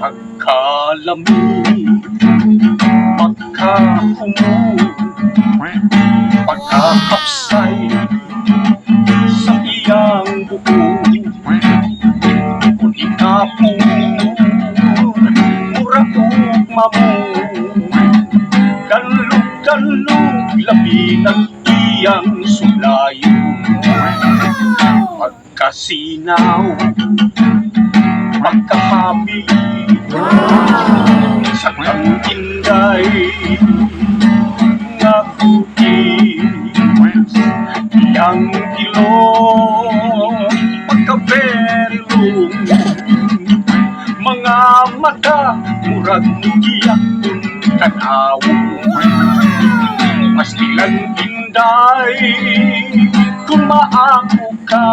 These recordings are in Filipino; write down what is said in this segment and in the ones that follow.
Pagkalamig, pagkahumog, pagkakapsay sa iyang buhok. Kung ikapon, muraog mamong, dalog-dalog labi ng iyang sulayo. Pagkasinaw, pagkahabi sa kang inday nga kutis, iyang ilong pagkaberilong, mga mata murag giyak kung tanawong. Mas ilang inday kung maako ka,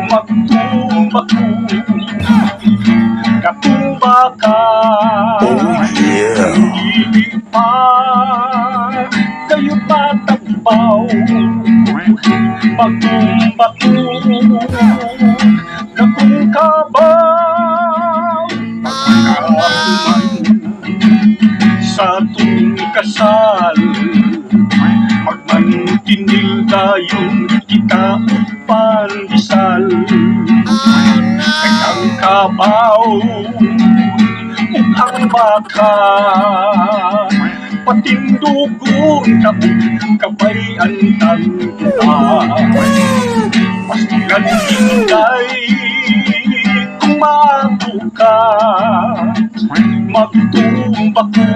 magtumba ko, katumba ka. Oh yeah. Hindi pa kayo patagpaw, magtumba ko, kakung kabaw. Pagkakuman sa tuwing kasal, magmantinil dayon kita upan bisal. Kayang kabaw ug ang baka, patindugon taong kabayan tanda. Mas ilan inday kung maako ka, magtumba ko,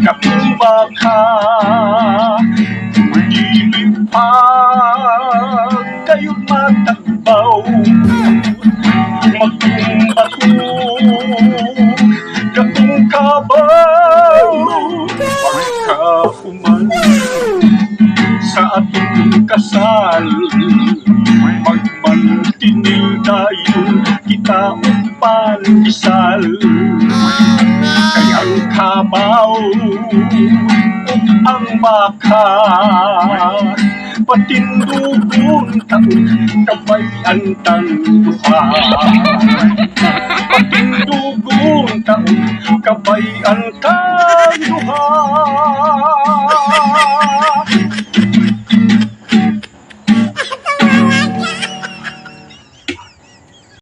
katumba ka. Dili pa kayo matagbaw, magtumba ko, katung kabaw. Pagkahuman sa atong kasal, magmantinil dayon kita upan bisal. Kayang kabaw ug ang baka, patindugon taong kabayan tang duha. Patindugon taong kabayan tang